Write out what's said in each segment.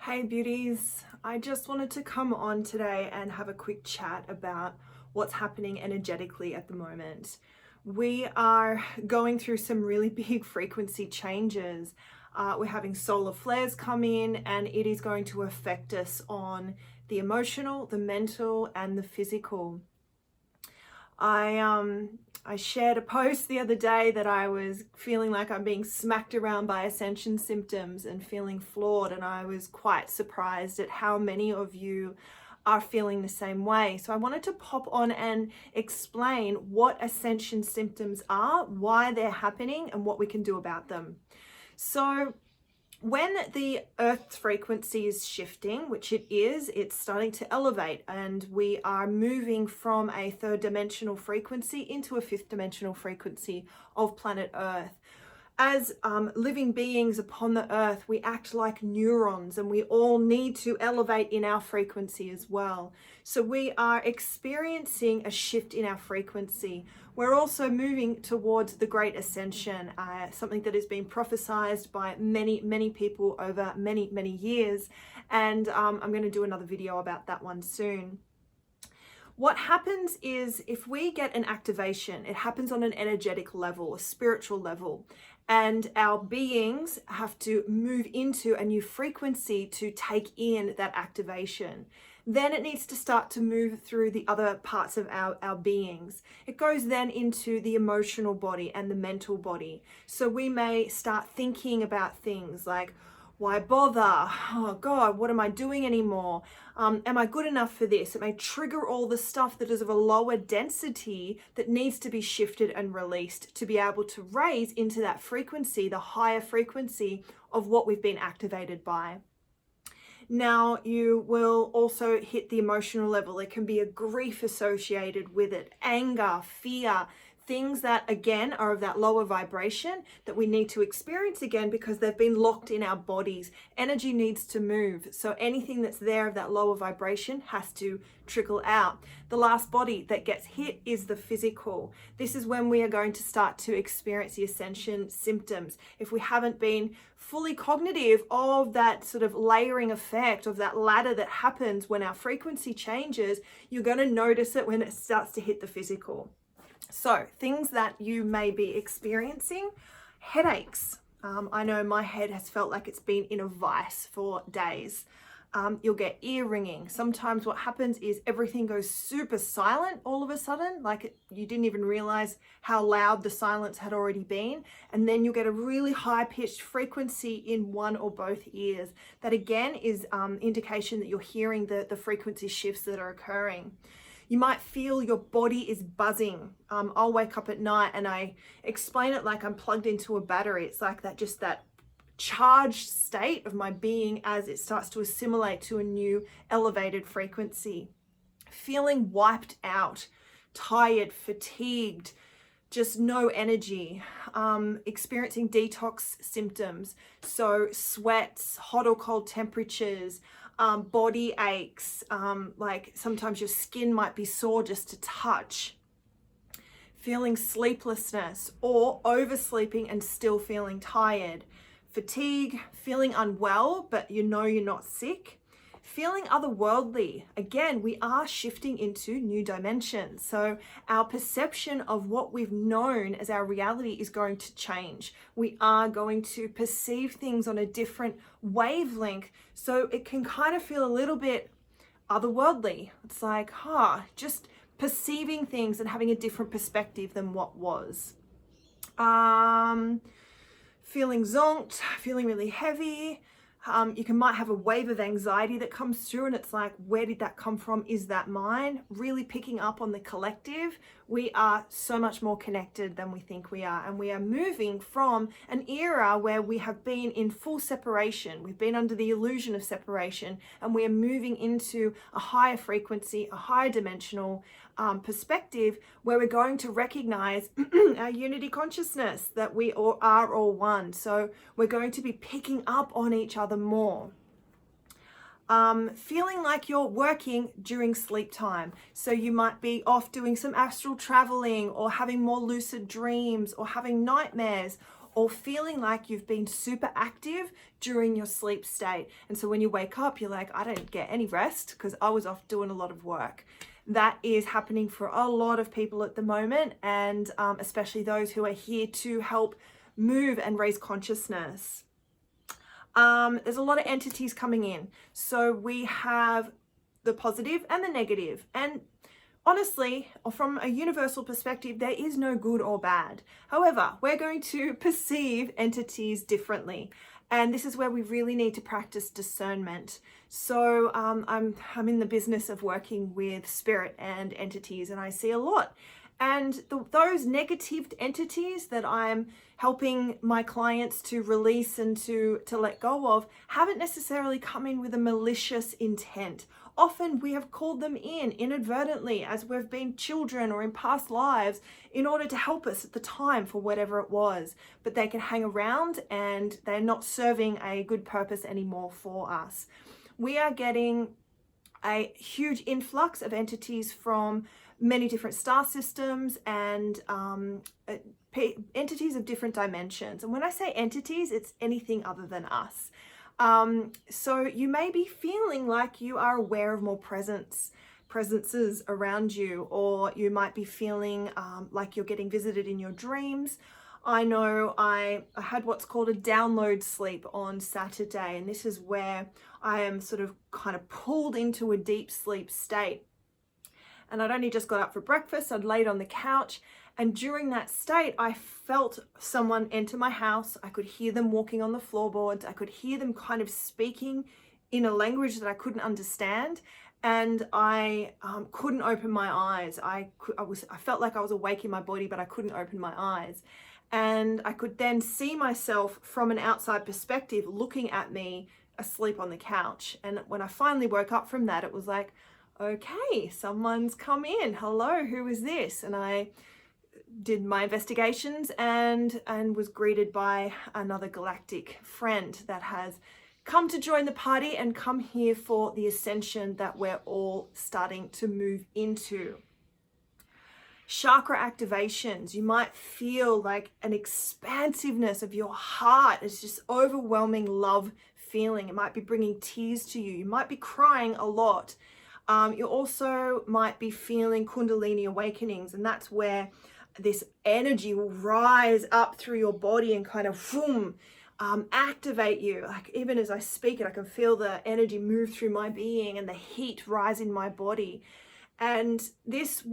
Hey beauties, I just wanted to come on today and have a quick chat about what's happening energetically at the moment. We are going through some really big frequency changes. We're having solar flares come in, and it is going to affect us on the emotional, the mental, and the physical. I shared a post the other day that I was feeling like I'm being smacked around by Ascension symptoms and feeling flawed, and I was quite surprised at how many of you are feeling the same way. So I wanted to pop on and explain what Ascension symptoms are, why they're happening, and what we can do about them. So when the Earth's frequency is shifting, which it is, it's starting to elevate, and we are moving from a third dimensional frequency into a fifth dimensional frequency of planet Earth. As living beings upon the earth, we act like neurons, and we all need to elevate in our frequency as well. So we are experiencing a shift in our frequency. We're also moving towards the Great Ascension, something that has been prophesized by many people over many years. And I'm going to do another video about that one soon. What happens is, if we get an activation, it happens on an energetic level, a spiritual level, and our beings have to move into a new frequency to take in that activation. Then it needs to start to move through the other parts of our beings. It goes then into the emotional body and the mental body. So we may start thinking about things like, why bother? Oh God, what am I doing anymore? Am I good enough for this? It may trigger all the stuff that is of a lower density that needs to be shifted and released to be able to raise into that frequency, the higher frequency of what we've been activated by. Now, you will also hit the emotional level. There can be a grief associated with it, anger, fear, things that again are of that lower vibration that we need to experience again because they've been locked in our bodies. Energy needs to move. So anything that's there of that lower vibration has to trickle out. The last body that gets hit is the physical. This is when we are going to start to experience the Ascension symptoms. If we haven't been fully cognitive of that sort of layering effect of that ladder that happens when our frequency changes, you're going to notice it when it starts to hit the physical. So things that you may be experiencing: headaches. I know my head has felt like it's been in a vice for days. You'll get ear ringing. Sometimes what happens is everything goes super silent all of a sudden, like you didn't even realize how loud the silence had already been. And then you'll get a really high-pitched frequency in one or both ears. That again is indication that you're hearing the frequency shifts that are occurring. You might feel your body is buzzing. I'll wake up at night and I explain it like I'm plugged into a battery. It's like that, just that charged state of my being as it starts to assimilate to a new elevated frequency. Feeling wiped out, tired, fatigued, just no energy. Experiencing detox symptoms. So sweats, hot or cold temperatures, body aches, like sometimes your skin might be sore just to touch. Feeling sleeplessness or oversleeping and still feeling tired. Fatigue, feeling unwell, but you know you're not sick. Feeling otherworldly. Again, we are shifting into new dimensions. So our perception of what we've known as our reality is going to change. We are going to perceive things on a different wavelength. So it can kind of feel a little bit otherworldly. It's like, just perceiving things and having a different perspective than what was. Feeling zonked, feeling really heavy. You might have a wave of anxiety that comes through, and it's like, where did that come from? Is that mine? Really picking up on the collective. We are so much more connected than we think we are, and we are moving from an era where we have been in full separation. We've been under the illusion of separation, and we are moving into a higher frequency, a higher dimensional perspective, where we're going to recognize our unity consciousness, that we are all one. So we're going to be picking up on each other more. Feeling like you're working during sleep time. So you might be off doing some astral traveling, or having more lucid dreams, or having nightmares, or feeling like you've been super active during your sleep state. And so when you wake up, you're like, I didn't get any rest because I was off doing a lot of work. That is happening for a lot of people at the moment, and especially those who are here to help move and raise consciousness. There's a lot of entities coming in. So we have the positive and the negative. And honestly, from a universal perspective, there is no good or bad. However, we're going to perceive entities differently. And this is where we really need to practice discernment. So I'm in the business of working with spirit and entities, and I see a lot. And those negative entities that I'm helping my clients to release and to let go of haven't necessarily come in with a malicious intent. Often we have called them in inadvertently as we've been children or in past lives in order to help us at the time for whatever it was. But they can hang around and they're not serving a good purpose anymore for us. We are getting a huge influx of entities from many different star systems and entities of different dimensions. And when I say entities, it's anything other than us. So you may be feeling like you are aware of more presences around you, or you might be feeling like you're getting visited in your dreams. I know I had what's called a download sleep on Saturday, and this is where I am sort of kind of pulled into a deep sleep state. And I'd only just got up for breakfast. I'd laid on the couch, and during that state, I felt someone enter my house. I could hear them walking on the floorboards. I could hear them kind of speaking in a language that I couldn't understand, and I couldn't open my eyes. I felt like I was awake in my body, but I couldn't open my eyes. And I could then see myself from an outside perspective looking at me asleep on the couch. And when I finally woke up from that, it was like, okay, someone's come in. Hello, who is this? And I did my investigations and was greeted by another galactic friend that has come to join the party and come here for the ascension that we're all starting to move into. Chakra activations. You might feel like an expansiveness of your heart. It's just overwhelming love feeling. It might be bringing tears to you. You might be crying a lot. You also might be feeling Kundalini awakenings, and that's where this energy will rise up through your body and kind of boom, activate you. Like even as I speak it, I can feel the energy move through my being and the heat rise in my body. And this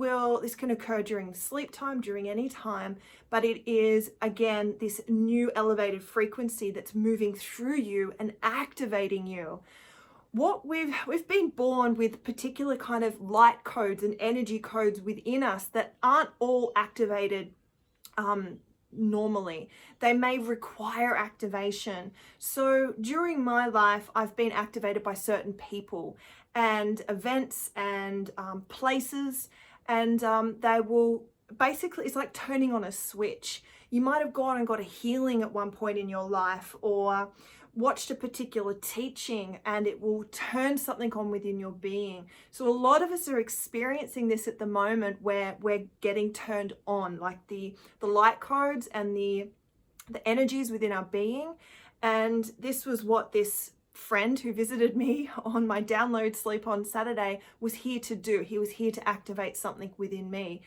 can occur during sleep time, during any time, but it is, again, this new elevated frequency that's moving through you and activating you. We've been born with particular kind of light codes and energy codes within us that aren't all activated normally. They may require activation. So during my life, I've been activated by certain people and events and places, and they will basically, it's like turning on a switch. You might have gone and got a healing at one point in your life, or watched a particular teaching, and it will turn something on within your being. So a lot of us are experiencing this at the moment, where we're getting turned on, like the light codes and the energies within our being. And this was what this friend who visited me on my download sleep on Saturday was here to do. He was here to activate something within me.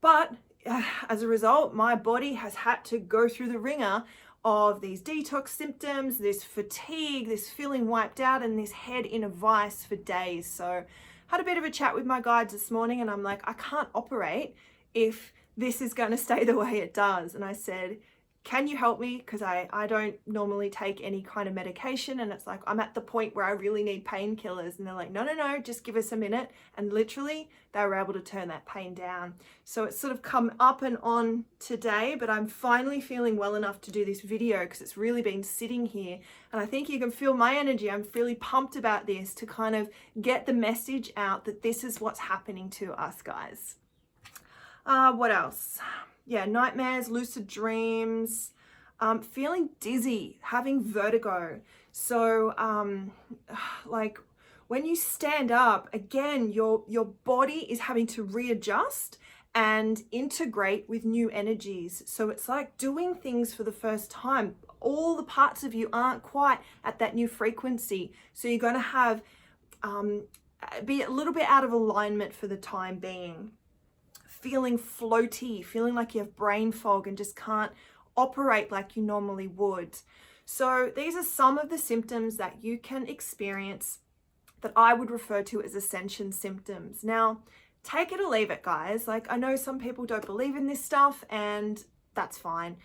But as a result, my body has had to go through the ringer of these detox symptoms, this fatigue, this feeling wiped out, and this head in a vice for days. So had a bit of a chat with my guides this morning, and I'm like, I can't operate if this is going to stay the way it does. And I said, can you help me? Because I don't normally take any kind of medication, and it's like I'm at the point where I really need painkillers. And they're like, no, just give us a minute. And literally they were able to turn that pain down. So it's sort of come up and on today, but I'm finally feeling well enough to do this video because it's really been sitting here. And I think you can feel my energy. I'm really pumped about this to kind of get the message out that this is what's happening to us, guys. What else? Yeah, nightmares, lucid dreams, feeling dizzy, having vertigo. So like when you stand up, again, your body is having to readjust and integrate with new energies. So it's like doing things for the first time. All the parts of you aren't quite at that new frequency. So you're going to have be a little bit out of alignment for the time being. Feeling floaty, feeling like you have brain fog and just can't operate like you normally would. So these are some of the symptoms that you can experience that I would refer to as ascension symptoms. Now, take it or leave it, guys. Like, I know some people don't believe in this stuff, and that's fine.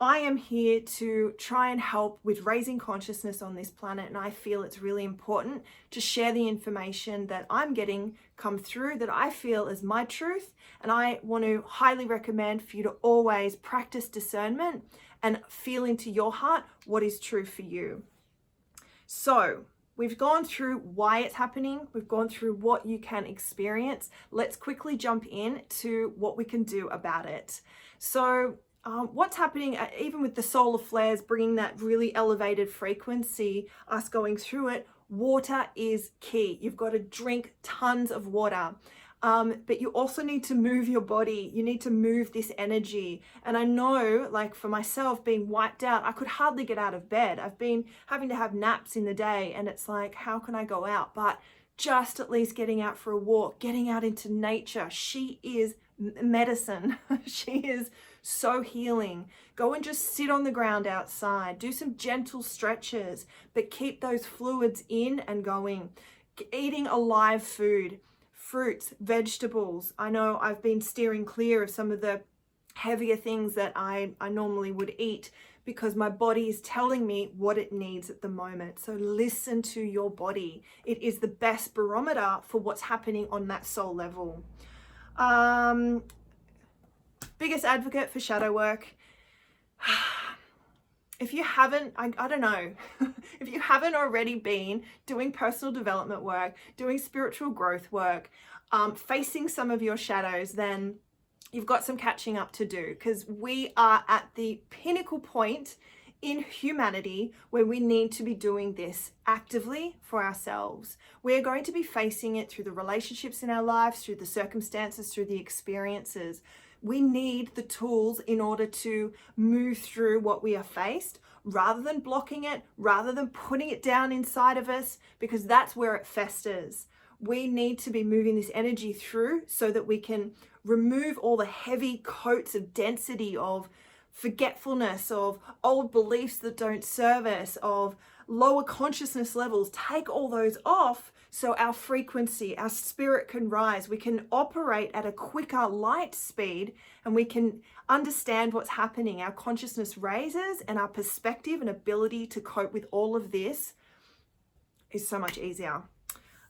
I am here to try and help with raising consciousness on this planet, and I feel it's really important to share the information that I'm getting come through that I feel is my truth. And I want to highly recommend for you to always practice discernment and feel into your heart what is true for you. So we've gone through why it's happening. We've gone through what you can experience. Let's quickly jump in to what we can do about it. So what's happening, even with the solar flares, bringing that really elevated frequency, us going through it, water is key. You've got to drink tons of water. But you also need to move your body. You need to move this energy. And I know, like for myself, being wiped out, I could hardly get out of bed. I've been having to have naps in the day, and it's like, how can I go out? But just at least getting out for a walk, getting out into nature. She is medicine. She is so healing. Go and just sit on the ground outside. Do some gentle stretches, but keep those fluids in and going. Eating alive food. Fruits, vegetables. I know I've been steering clear of some of the heavier things that I normally would eat because my body is telling me what it needs at the moment. So listen to your body. It is the best barometer for what's happening on that soul level. Biggest advocate for shadow work. If you haven't, I don't know, if you haven't already been doing personal development work, doing spiritual growth work, facing some of your shadows, then you've got some catching up to do, because we are at the pinnacle point in humanity where we need to be doing this actively for ourselves. We're going to be facing it through the relationships in our lives, through the circumstances, through the experiences. We need the tools in order to move through what we are faced, rather than blocking it, rather than putting it down inside of us, because that's where it festers. We need to be moving this energy through so that we can remove all the heavy coats of density, of forgetfulness, of old beliefs that don't serve us, of lower consciousness levels. Take all those off so our frequency, our spirit can rise. We can operate at a quicker light speed, and we can understand what's happening. Our consciousness raises, and our perspective and ability to cope with all of this is so much easier.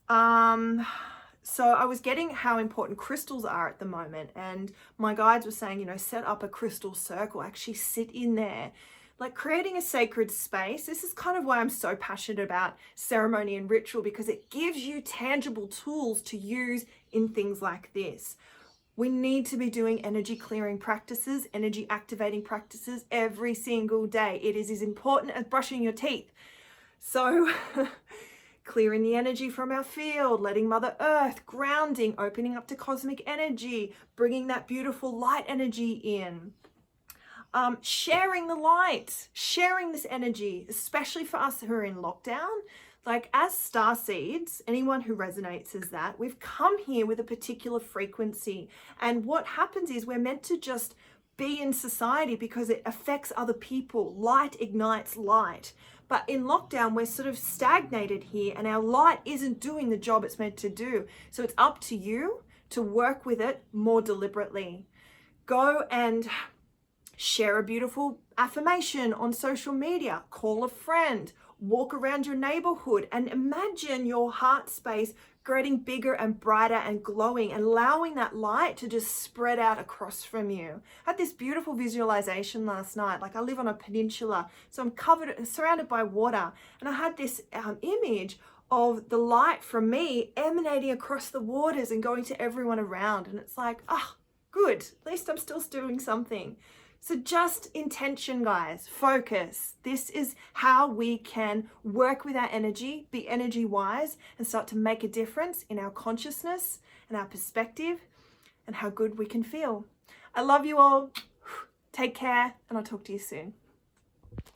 So I was getting how important crystals are at the moment, and my guides were saying, you know, set up a crystal circle, actually sit in there. Like creating a sacred space. This is kind of why I'm so passionate about ceremony and ritual, because it gives you tangible tools to use in things like this. We need to be doing energy clearing practices, energy activating practices every single day. It is as important as brushing your teeth. So clearing the energy from our field, letting Mother Earth, grounding, opening up to cosmic energy, bringing that beautiful light energy in. Sharing the light, sharing this energy, especially for us who are in lockdown. Like as star seeds, anyone who resonates as that, we've come here with a particular frequency. And what happens is we're meant to just be in society because it affects other people. Light ignites light. But in lockdown, we're sort of stagnated here, and our light isn't doing the job it's meant to do. So it's up to you to work with it more deliberately. Go and share a beautiful affirmation on social media, call a friend, walk around your neighborhood, and imagine your heart space getting bigger and brighter and glowing, and allowing that light to just spread out across from you. I had this beautiful visualization last night. Like I live on a peninsula, so I'm surrounded by water, and I had this image of the light from me emanating across the waters and going to everyone around. And it's like, oh, good, at least I'm still doing something. So just intention, guys, focus. This is how we can work with our energy, be energy wise, and start to make a difference in our consciousness and our perspective. and how good we can feel. I love you all. Take care, and I'll talk to you soon.